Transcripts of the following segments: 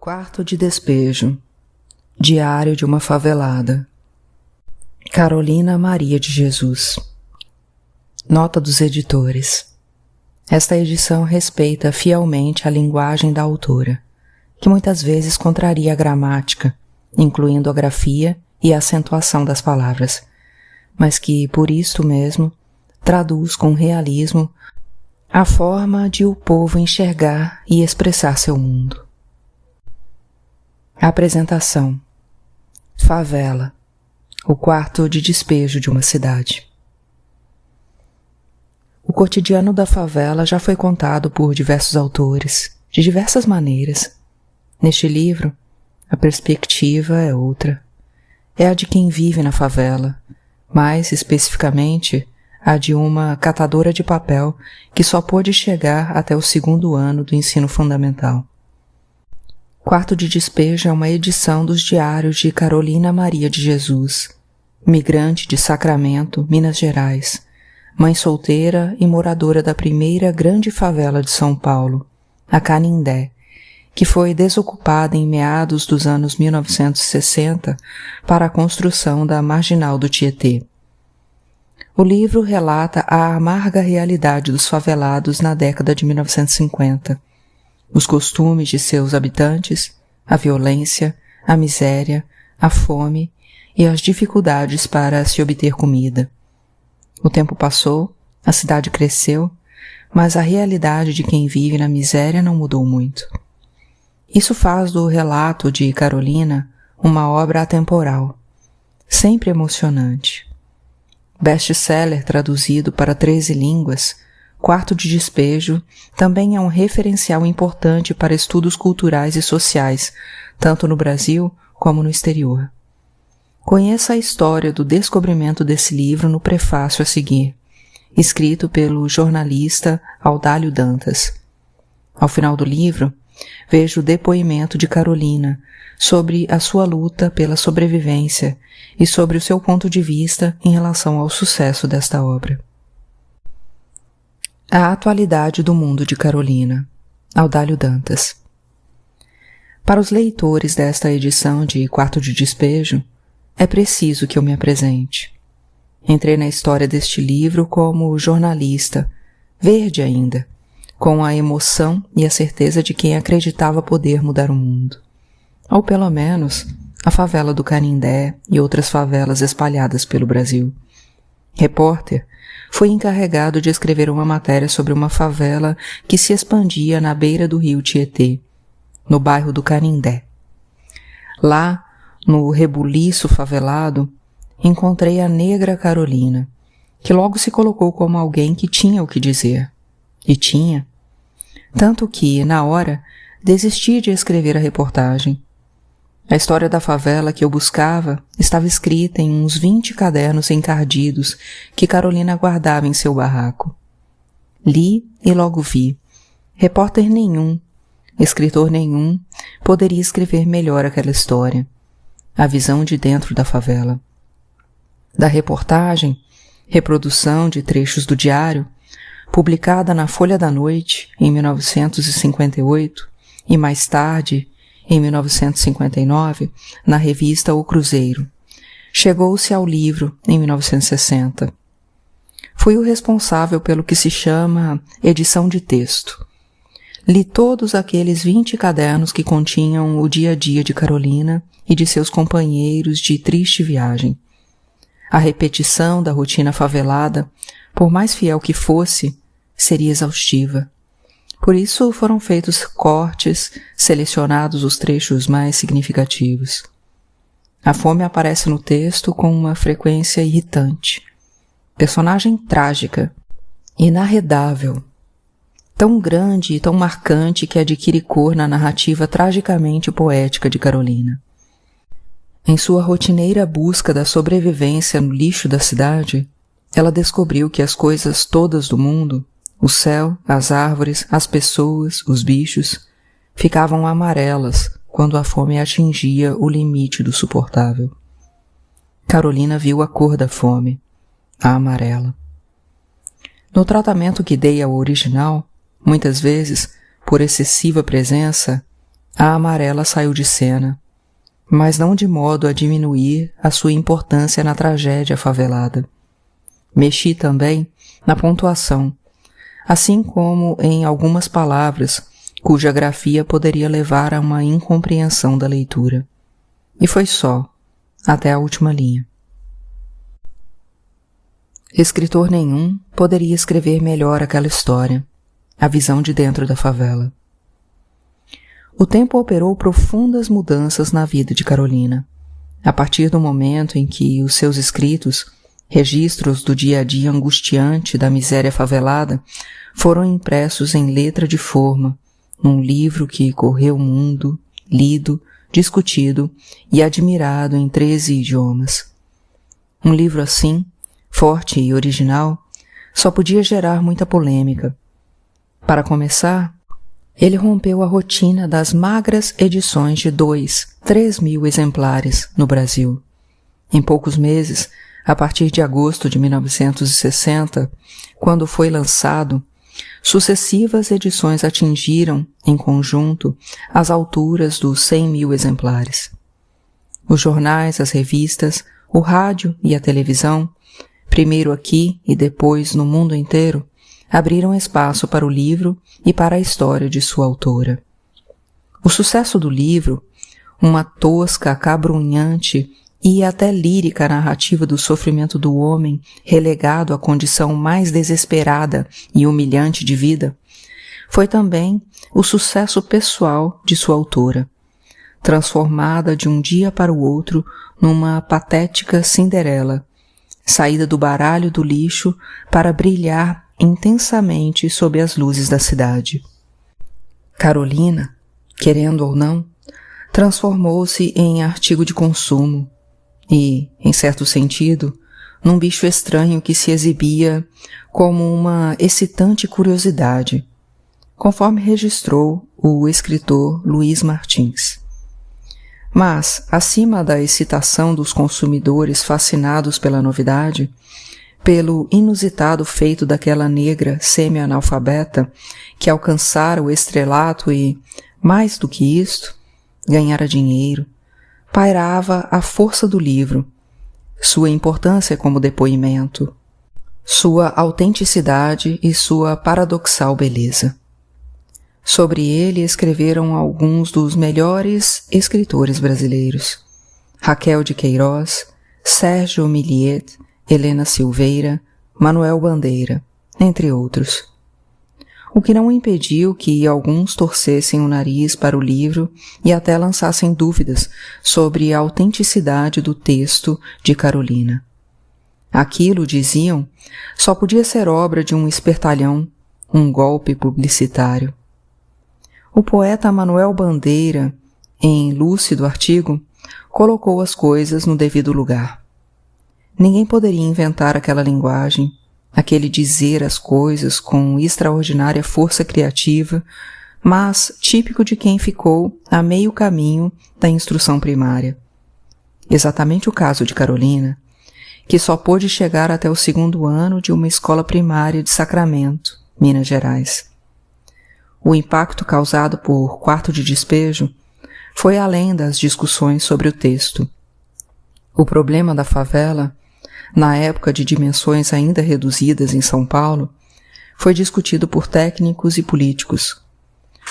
Quarto de despejo. Diário de uma favelada. Carolina Maria de Jesus. Nota dos editores. Esta edição respeita fielmente a linguagem da autora, que muitas vezes contraria a gramática, incluindo a grafia e a acentuação das palavras, mas que, por isto mesmo, traduz com realismo a forma de o povo enxergar e expressar seu mundo. Apresentação. Favela. O quarto de despejo de uma cidade. O cotidiano da favela já foi contado por diversos autores, de diversas maneiras. Neste livro, a perspectiva é outra. É a de quem vive na favela, mais especificamente a de uma catadora de papel que só pôde chegar até o 2º ano do ensino fundamental. Quarto de Despejo é uma edição dos diários de Carolina Maria de Jesus, migrante de Sacramento, Minas Gerais, mãe solteira e moradora da primeira grande favela de São Paulo, a Canindé, que foi desocupada em meados dos anos 1960 para a construção da Marginal do Tietê. O livro relata a amarga realidade dos favelados na década de 1950, os costumes de seus habitantes, a violência, a miséria, a fome e as dificuldades para se obter comida. O tempo passou, a cidade cresceu, mas a realidade de quem vive na miséria não mudou muito. Isso faz do relato de Carolina uma obra atemporal, sempre emocionante. Best-seller traduzido para 13 línguas, Quarto de Despejo também é um referencial importante para estudos culturais e sociais, tanto no Brasil como no exterior. Conheça a história do descobrimento desse livro no prefácio a seguir, escrito pelo jornalista Audálio Dantas. Ao final do livro, veja o depoimento de Carolina sobre a sua luta pela sobrevivência e sobre o seu ponto de vista em relação ao sucesso desta obra. A atualidade do mundo de Carolina. Audálio Dantas. Para os leitores desta edição de Quarto de Despejo, é preciso que eu me apresente. Entrei na história deste livro como jornalista, verde ainda, com a emoção e a certeza de quem acreditava poder mudar o mundo. Ou pelo menos, a favela do Canindé e outras favelas espalhadas pelo Brasil. Repórter, fui encarregado de escrever uma matéria sobre uma favela que se expandia na beira do rio Tietê, no bairro do Canindé. Lá, no rebuliço favelado, encontrei a negra Carolina, que logo se colocou como alguém que tinha o que dizer. E tinha. Tanto que, na hora, desisti de escrever a reportagem. A história da favela que eu buscava estava escrita em uns 20 cadernos encardidos que Carolina guardava em seu barraco. Li e logo vi. Repórter nenhum, escritor nenhum, poderia escrever melhor aquela história. A visão de dentro da favela. Da reportagem, reprodução de trechos do diário, publicada na Folha da Noite em 1958 e mais tarde, em 1959, na revista O Cruzeiro. Chegou-se ao livro em 1960. Fui o responsável pelo que se chama edição de texto. Li todos aqueles 20 cadernos que continham o dia a dia de Carolina e de seus companheiros de triste viagem. A repetição da rotina favelada, por mais fiel que fosse, seria exaustiva. Por isso foram feitos cortes, selecionados os trechos mais significativos. A fome aparece no texto com uma frequência irritante. Personagem trágica, inarredável, tão grande e tão marcante que adquire cor na narrativa tragicamente poética de Carolina. Em sua rotineira busca da sobrevivência no lixo da cidade, ela descobriu que as coisas todas do mundo, o céu, as árvores, as pessoas, os bichos, ficavam amarelas quando a fome atingia o limite do suportável. Carolina viu a cor da fome, a amarela. No tratamento que dei ao original, muitas vezes, por excessiva presença, a amarela saiu de cena, mas não de modo a diminuir a sua importância na tragédia favelada. Mexi também na pontuação, assim como em algumas palavras cuja grafia poderia levar a uma incompreensão da leitura. E foi só, até a última linha. Escritor nenhum poderia escrever melhor aquela história, a visão de dentro da favela. O tempo operou profundas mudanças na vida de Carolina, a partir do momento em que os seus escritos, registros do dia a dia angustiante da miséria favelada, foram impressos em letra de forma, num livro que correu o mundo, lido, discutido e admirado em 13 idiomas. Um livro assim, forte e original, só podia gerar muita polêmica. Para começar, ele rompeu a rotina das magras edições de 3 mil exemplares no Brasil. Em poucos meses, a partir de agosto de 1960, quando foi lançado, sucessivas edições atingiram, em conjunto, as alturas dos 100 mil exemplares. Os jornais, as revistas, o rádio e a televisão, primeiro aqui e depois no mundo inteiro, abriram espaço para o livro e para a história de sua autora. O sucesso do livro, uma tosca, acabrunhante e até lírica narrativa do sofrimento do homem relegado à condição mais desesperada e humilhante de vida, foi também o sucesso pessoal de sua autora, transformada de um dia para o outro numa patética Cinderela, saída do baralho do lixo para brilhar intensamente sob as luzes da cidade. Carolina, querendo ou não, transformou-se em artigo de consumo e, em certo sentido, num bicho estranho que se exibia como uma excitante curiosidade, conforme registrou o escritor Luiz Martins. Mas, acima da excitação dos consumidores fascinados pela novidade, pelo inusitado feito daquela negra semi-analfabeta que alcançara o estrelato e, mais do que isto, ganhara dinheiro, pairava a força do livro, sua importância como depoimento, sua autenticidade e sua paradoxal beleza. Sobre ele escreveram alguns dos melhores escritores brasileiros: Raquel de Queiroz, Sérgio Milliet, Helena Silveira, Manuel Bandeira, entre outros. O que não impediu que alguns torcessem o nariz para o livro e até lançassem dúvidas sobre a autenticidade do texto de Carolina. Aquilo, diziam, só podia ser obra de um espertalhão, um golpe publicitário. O poeta Manuel Bandeira, em lúcido artigo, colocou as coisas no devido lugar. Ninguém poderia inventar aquela linguagem, aquele dizer as coisas com extraordinária força criativa, mas típico de quem ficou a meio caminho da instrução primária. Exatamente o caso de Carolina, que só pôde chegar até o 2º ano de uma escola primária de Sacramento, Minas Gerais. O impacto causado por Quarto de Despejo foi além das discussões sobre o texto. O problema da favela, na época de dimensões ainda reduzidas em São Paulo, foi discutido por técnicos e políticos.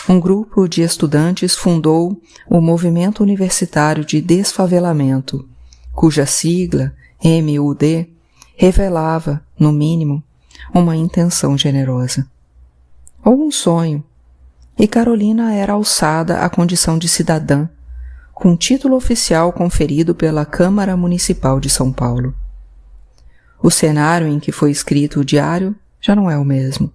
Um grupo de estudantes fundou o Movimento Universitário de Desfavelamento, cuja sigla, MUD, revelava, no mínimo, uma intenção generosa. Ou um sonho, e Carolina era alçada à condição de cidadã, com título oficial conferido pela Câmara Municipal de São Paulo. O cenário em que foi escrito o diário já não é o mesmo.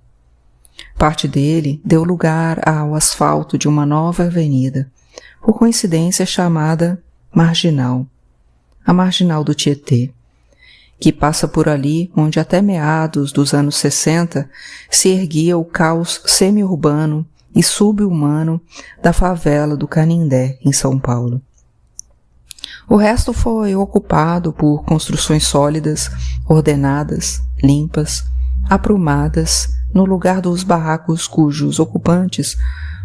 Parte dele deu lugar ao asfalto de uma nova avenida, por coincidência chamada Marginal, a Marginal do Tietê, que passa por ali onde até meados dos anos 60 se erguia o caos semi-urbano e sub-humano da favela do Canindé, em São Paulo. O resto foi ocupado por construções sólidas, ordenadas, limpas, aprumadas, no lugar dos barracos cujos ocupantes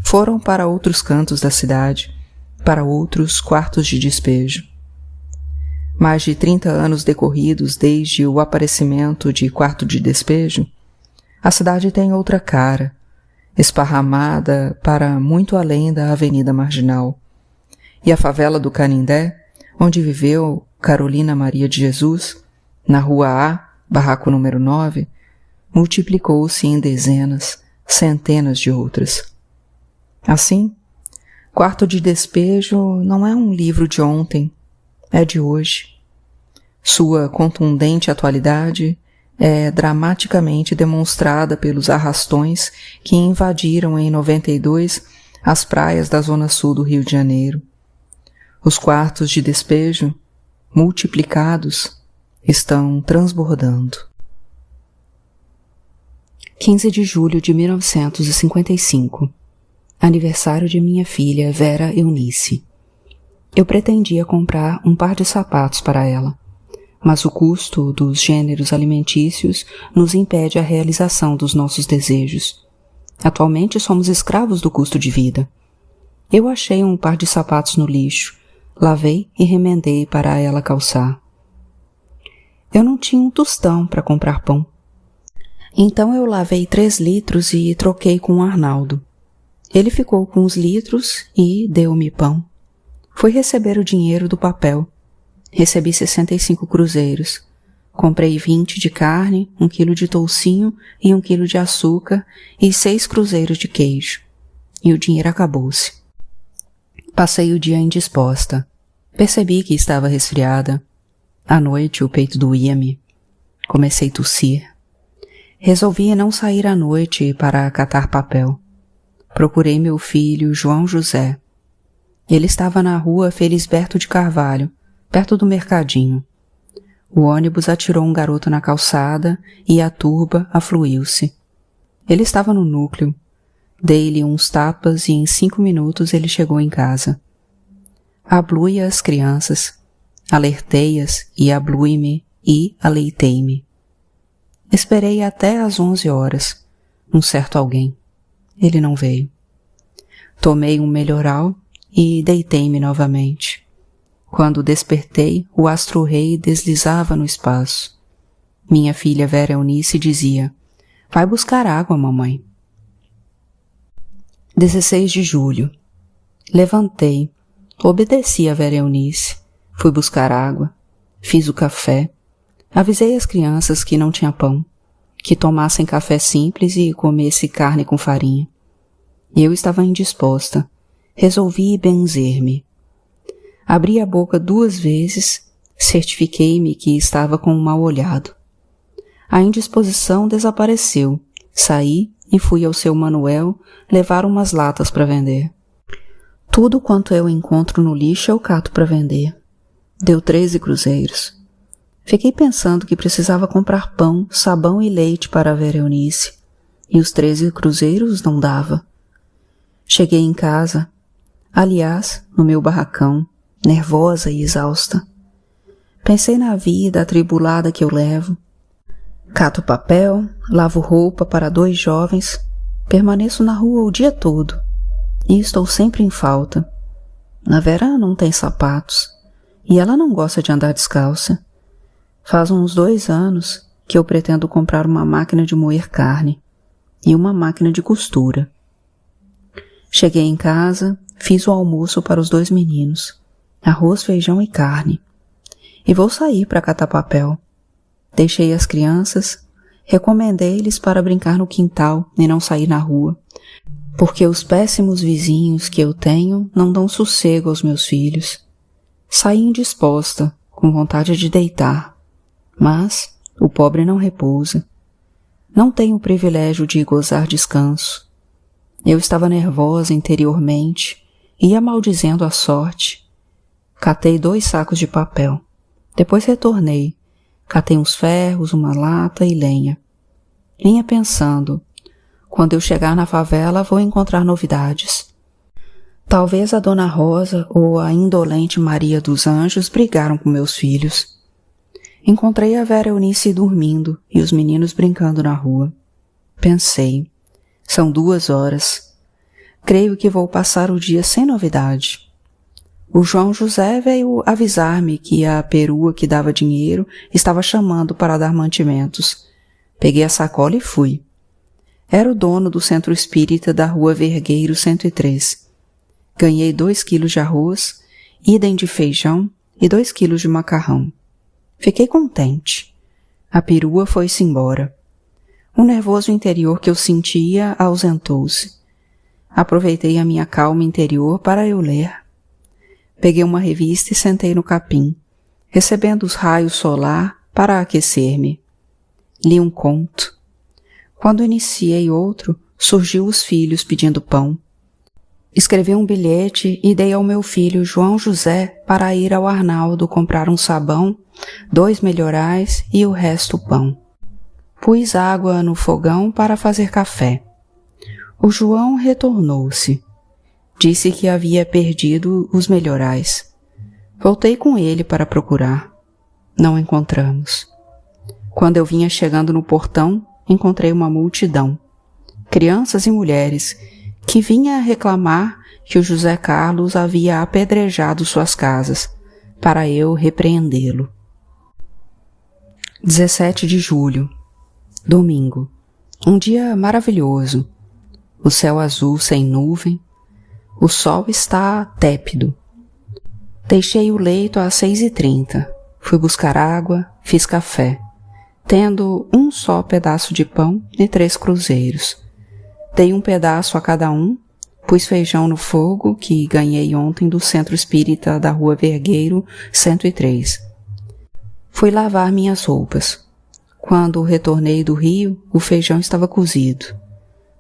foram para outros cantos da cidade, para outros quartos de despejo. Mais de 30 anos decorridos desde o aparecimento de quarto de despejo, a cidade tem outra cara, esparramada para muito além da Avenida Marginal. E a favela do Canindé, onde viveu Carolina Maria de Jesus, na Rua A, barraco número 9, multiplicou-se em dezenas, centenas de outras. Assim, Quarto de Despejo não é um livro de ontem, é de hoje. Sua contundente atualidade é dramaticamente demonstrada pelos arrastões que invadiram em 92 as praias da zona sul do Rio de Janeiro. Os quartos de despejo, multiplicados, estão transbordando. 15 de julho de 1955. Aniversário de minha filha Vera Eunice. Eu pretendia comprar um par de sapatos para ela, mas o custo dos gêneros alimentícios nos impede a realização dos nossos desejos. Atualmente somos escravos do custo de vida. Eu achei um par de sapatos no lixo, lavei e remendei para ela calçar. Eu não tinha um tostão para comprar pão. Então eu lavei 3 litros e troquei com o Arnaldo. Ele ficou com os litros e deu-me pão. Fui receber o dinheiro do papel. Recebi 65 cruzeiros. Comprei 20 de carne, 1 quilo de toucinho e 1 quilo de açúcar e 6 cruzeiros de queijo. E o dinheiro acabou-se. Passei o dia indisposta. Percebi que estava resfriada. À noite o peito doía-me. Comecei a tossir. Resolvi não sair à noite para catar papel. Procurei meu filho, João José. Ele estava na rua Felisberto de Carvalho, perto do mercadinho. O ônibus atirou um garoto na calçada e a turba afluiu-se. Ele estava no núcleo. Dei-lhe uns tapas e em 5 minutos ele chegou em casa. Ablui as crianças, alertei-as e ablui-me e aleitei-me. Esperei até às 11 horas, um certo alguém. Ele não veio. Tomei um melhoral e deitei-me novamente. Quando despertei, o astro-rei deslizava no espaço. Minha filha Vera Eunice dizia: "Vai buscar água, mamãe." 16 de julho. Levantei, obedeci a Vera Eunice, fui buscar água, fiz o café, avisei as crianças que não tinha pão, que tomassem café simples e comesse carne com farinha. Eu estava indisposta. Resolvi benzer-me. Abri a boca 2 vezes, certifiquei-me que estava com um mal olhado. A indisposição desapareceu. Saí e fui ao seu Manuel levar umas latas para vender. Tudo quanto eu encontro no lixo eu cato para vender. Deu 13 cruzeiros. Fiquei pensando que precisava comprar pão, sabão e leite para a Vera Eunice, e os 13 cruzeiros não dava. Cheguei em casa, aliás, no meu barracão, nervosa e exausta. Pensei na vida atribulada que eu levo. Cato papel, lavo roupa para 2 jovens, permaneço na rua o dia todo, e estou sempre em falta. A Vera não tem sapatos, e ela não gosta de andar descalça. Faz uns 2 anos que eu pretendo comprar uma máquina de moer carne e uma máquina de costura. Cheguei em casa, fiz o almoço para os 2 meninos, arroz, feijão e carne, e vou sair para catar papel. Deixei as crianças, recomendei-lhes para brincar no quintal e não sair na rua, porque os péssimos vizinhos que eu tenho não dão sossego aos meus filhos. Saí indisposta, com vontade de deitar. Mas o pobre não repousa. Não tem o privilégio de gozar descanso. Eu estava nervosa interiormente, ia maldizendo a sorte. Catei 2 sacos de papel. Depois retornei. Catei uns ferros, uma lata e lenha. Vinha pensando, quando eu chegar na favela vou encontrar novidades. Talvez a Dona Rosa ou a indolente Maria dos Anjos brigaram com meus filhos. Encontrei a Vera Eunice dormindo e os meninos brincando na rua. Pensei. São 2 horas. Creio que vou passar o dia sem novidade. O João José veio avisar-me que a perua que dava dinheiro estava chamando para dar mantimentos. Peguei a sacola e fui. Era o dono do centro espírita da rua Vergueiro 103. Ganhei 2 quilos de arroz, idem de feijão e 2 quilos de macarrão. Fiquei contente. A perua foi-se embora. O nervoso interior que eu sentia ausentou-se. Aproveitei a minha calma interior para eu ler. Peguei uma revista e sentei no capim, recebendo os raios solar para aquecer-me. Li um conto. Quando iniciei outro, surgiu os filhos pedindo pão. Escrevi um bilhete e dei ao meu filho João José para ir ao Arnaldo comprar um sabão, 2 melhorais e o resto pão. Pus água no fogão para fazer café. O João retornou-se. Disse que havia perdido os melhorais. Voltei com ele para procurar. Não encontramos. Quando eu vinha chegando no portão, encontrei uma multidão. Crianças e mulheres, que vinha reclamar que o José Carlos havia apedrejado suas casas, para eu repreendê-lo. 17 de julho. Domingo. Um dia maravilhoso. O céu azul sem nuvem. O sol está tépido. Deixei o leito às 6h30. Fui buscar água, fiz café, tendo um só pedaço de pão e 3 cruzeiros. Dei um pedaço a cada um, pus feijão no fogo que ganhei ontem do centro espírita da rua Vergueiro 103. Fui lavar minhas roupas. Quando retornei do rio, o feijão estava cozido.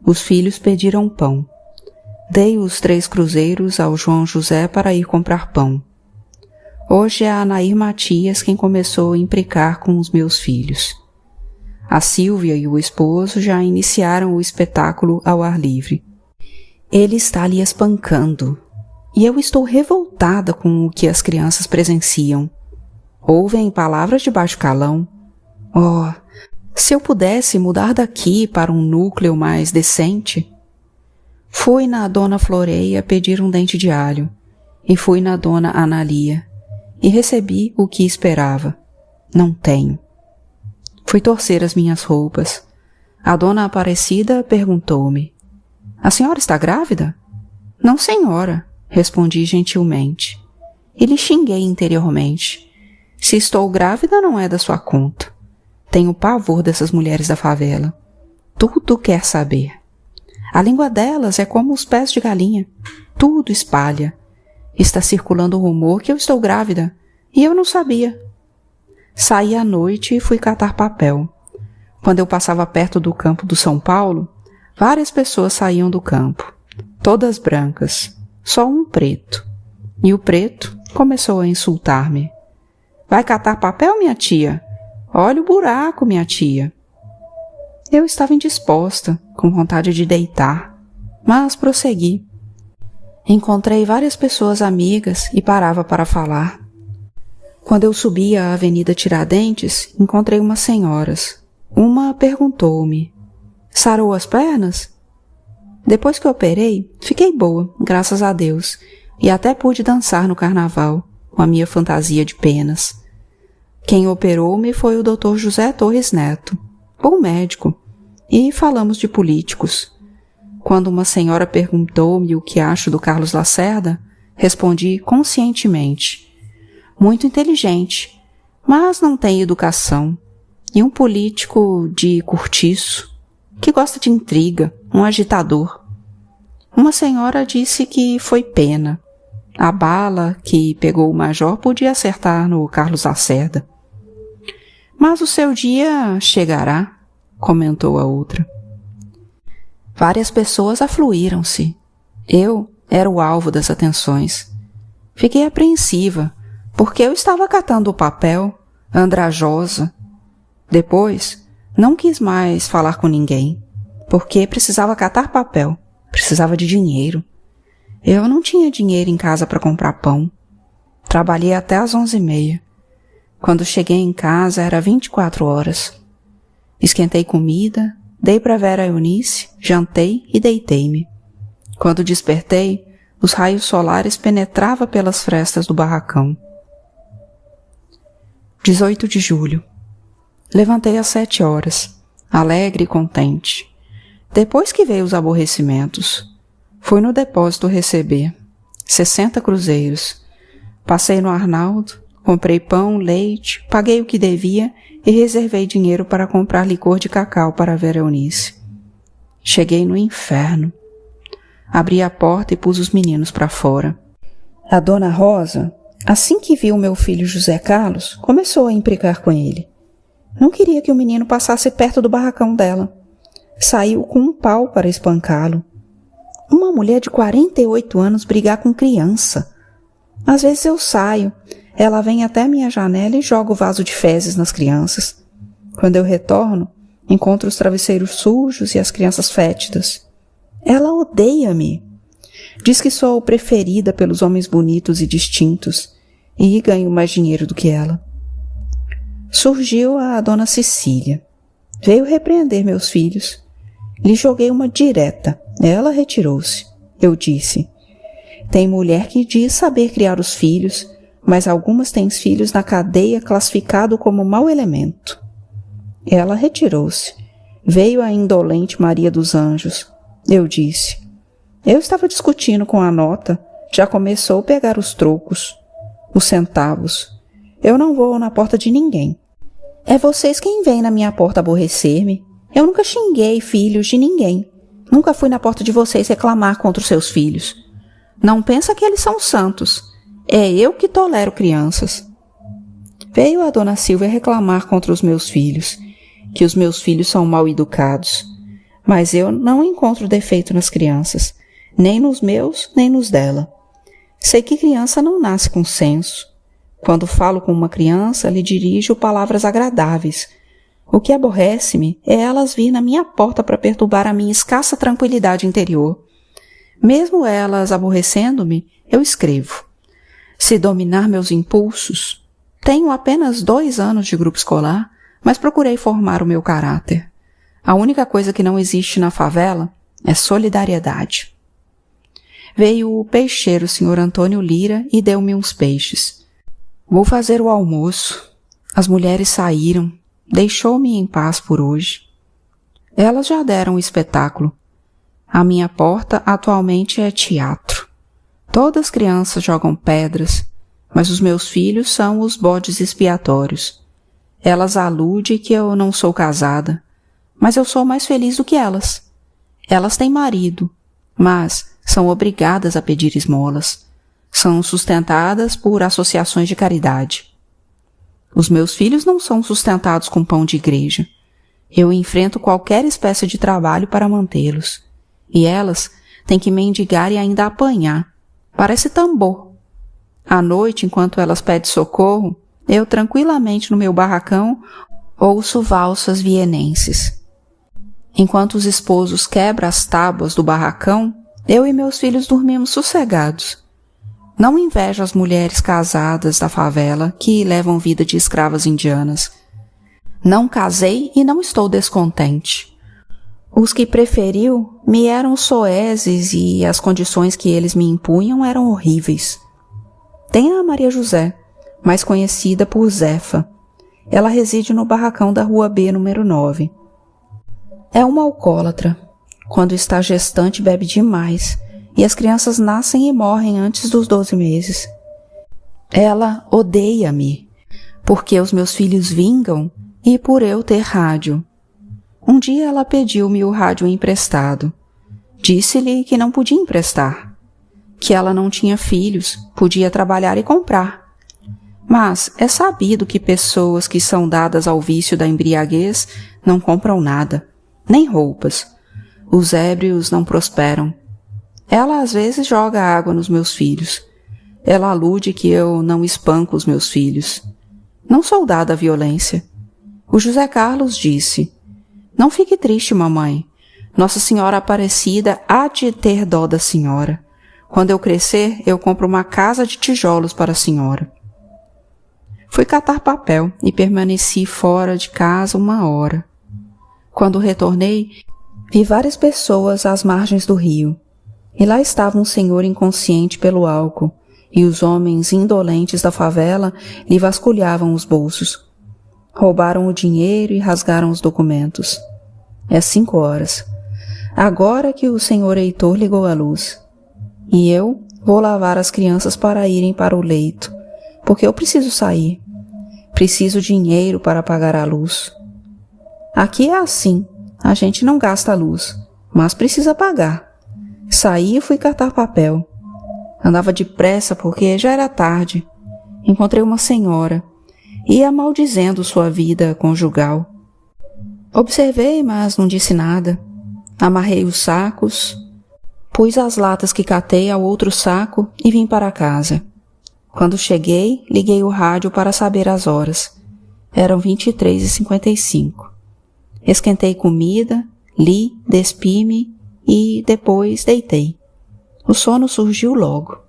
Os filhos pediram pão. Dei os 3 cruzeiros ao João José para ir comprar pão. Hoje é a Anair Matias quem começou a implicar com os meus filhos. A Sílvia e o esposo já iniciaram o espetáculo ao ar livre. Ele está lhe espancando, e eu estou revoltada com o que as crianças presenciam. Ouvem palavras de baixo calão. Oh, se eu pudesse mudar daqui para um núcleo mais decente. Fui na dona Floreia pedir um dente de alho, e fui na dona Analia, e recebi o que esperava. Não tenho. Fui torcer as minhas roupas. A dona Aparecida perguntou-me: "A senhora está grávida?" "Não, senhora", respondi gentilmente. E lhe xinguei interiormente. Se estou grávida não é da sua conta. Tenho pavor dessas mulheres da favela. Tudo quer saber. A língua delas é como os pés de galinha. Tudo espalha. Está circulando o rumor que eu estou grávida, e eu não sabia. Saí à noite e fui catar papel. Quando eu passava perto do campo do São Paulo, várias pessoas saíam do campo, todas brancas, só um preto. E o preto começou a insultar-me. "Vai catar papel, minha tia? Olha o buraco, minha tia." Eu estava indisposta, com vontade de deitar, mas prossegui. Encontrei várias pessoas amigas e parava para falar. Quando eu subia a Avenida Tiradentes, encontrei umas senhoras. Uma perguntou-me: "Sarou as pernas?" Depois que operei, fiquei boa, graças a Deus, e até pude dançar no carnaval, com a minha fantasia de penas. Quem operou-me foi o Dr. José Torres Neto, bom médico, e falamos de políticos. Quando uma senhora perguntou-me o que acho do Carlos Lacerda, respondi conscientemente: "Muito inteligente, mas não tem educação, e um político de cortiço, que gosta de intriga, um agitador." Uma senhora disse que foi pena. A bala que pegou o major podia acertar no Carlos Lacerda. "Mas o seu dia chegará", comentou a outra. Várias pessoas afluíram-se. Eu era o alvo das atenções. Fiquei apreensiva, porque eu estava catando o papel, andrajosa. Depois, não quis mais falar com ninguém, porque precisava catar papel, precisava de dinheiro. Eu não tinha dinheiro em casa para comprar pão. Trabalhei até às 11h30. Quando cheguei em casa era 24 horas. Esquentei comida, Dei para Vera Eunice, jantei e deitei-me. Quando despertei, os raios solares penetravam pelas frestas do barracão. 18 de julho. Levantei às 7 horas, alegre e contente. Depois que veio os aborrecimentos, fui no depósito receber 60 cruzeiros. Passei no Arnaldo, comprei pão, leite, paguei o que devia e reservei dinheiro para comprar licor de cacau para Vera Eunice. Cheguei no inferno. Abri a porta e pus os meninos para fora. A dona Rosa, assim que viu meu filho José Carlos, começou a implicar com ele. Não queria que o menino passasse perto do barracão dela. Saiu com um pau para espancá-lo. Uma mulher de 48 anos brigar com criança. Às vezes eu saio, ela vem até a minha janela e joga o vaso de fezes nas crianças. Quando eu retorno, encontro os travesseiros sujos e as crianças fétidas. Ela odeia-me. Diz que sou preferida pelos homens bonitos e distintos e ganho mais dinheiro do que ela. Surgiu a dona Cecília. Veio repreender meus filhos. Lhe joguei uma direta. Ela retirou-se. Eu disse: tem mulher que diz saber criar os filhos, mas algumas têm filhos na cadeia classificado como mau elemento. Ela retirou-se. Veio a indolente Maria dos Anjos. Eu disse: eu estava discutindo com a nota, já começou a pegar os trocos, os centavos. Eu não vou na porta de ninguém. É vocês quem vêm na minha porta aborrecer-me. Eu nunca xinguei filhos de ninguém. Nunca fui na porta de vocês reclamar contra os seus filhos. Não pensa que eles são santos. É eu que tolero crianças. Veio a dona Silvia reclamar contra os meus filhos, que os meus filhos são mal educados. Mas eu não encontro defeito nas crianças, nem nos meus, nem nos dela. Sei que criança não nasce com senso. Quando falo com uma criança, lhe dirijo palavras agradáveis. O que aborrece-me é elas vir na minha porta para perturbar a minha escassa tranquilidade interior. Mesmo elas aborrecendo-me, eu escrevo. Se dominar meus impulsos, tenho apenas 2 anos de grupo escolar, mas procurei formar o meu caráter. A única coisa que não existe na favela é solidariedade. Veio o peixeiro Sr. Antônio Lira e deu-me uns peixes. Vou fazer o almoço. As mulheres saíram. Deixou-me em paz por hoje. Elas já deram o espetáculo. A minha porta atualmente é teatro. Todas as crianças jogam pedras, mas os meus filhos são os bodes expiatórios. Elas aludem que eu não sou casada, mas eu sou mais feliz do que elas. Elas têm marido, mas são obrigadas a pedir esmolas. São sustentadas por associações de caridade. Os meus filhos não são sustentados com pão de igreja. Eu enfrento qualquer espécie de trabalho para mantê-los. E elas têm que mendigar e ainda apanhar. Parece tambor. À noite, enquanto elas pedem socorro, eu tranquilamente no meu barracão ouço valsas vienenses. Enquanto os esposos quebram as tábuas do barracão, eu e meus filhos dormimos sossegados. Não invejo as mulheres casadas da favela que levam vida de escravas indianas. Não casei e não estou descontente. Os que preferiu me eram soeses e as condições que eles me impunham eram horríveis. Tem a Maria José, mais conhecida por Zefa. Ela reside no barracão da Rua B, número 9. É uma alcoólatra. Quando está gestante bebe demais. E as crianças nascem e morrem antes dos 12 meses. Ela odeia-me, porque os meus filhos vingam e por eu ter rádio. Um dia ela pediu-me o rádio emprestado. Disse-lhe que não podia emprestar, que ela não tinha filhos, podia trabalhar e comprar. Mas é sabido que pessoas que são dadas ao vício da embriaguez não compram nada, nem roupas. Os ébrios não prosperam. Ela às vezes joga água nos meus filhos. Ela alude que eu não espanco os meus filhos. Não sou dada à violência. O José Carlos disse: não fique triste, mamãe. Nossa Senhora Aparecida há de ter dó da senhora. Quando eu crescer, eu compro uma casa de tijolos para a senhora. Fui catar papel e permaneci fora de casa 1 hora. Quando retornei, vi várias pessoas às margens do rio, e lá estava um senhor inconsciente pelo álcool, e os homens indolentes da favela lhe vasculhavam os bolsos. Roubaram o dinheiro e rasgaram os documentos. É 5 horas. Agora que o senhor Heitor ligou a luz. E eu vou lavar as crianças para irem para o leito, porque eu preciso sair. Preciso dinheiro para pagar a luz. Aqui é assim, a gente não gasta a luz, mas precisa pagar. Saí e fui catar papel. Andava depressa porque já era tarde. Encontrei uma senhora. Ia maldizendo sua vida conjugal. Observei, mas não disse nada. Amarrei os sacos, pus as latas que catei ao outro saco e vim para casa. Quando cheguei, liguei o rádio para saber as horas. Eram 23h55. Esquentei comida, li, despi-me e depois deitei. O sono surgiu logo.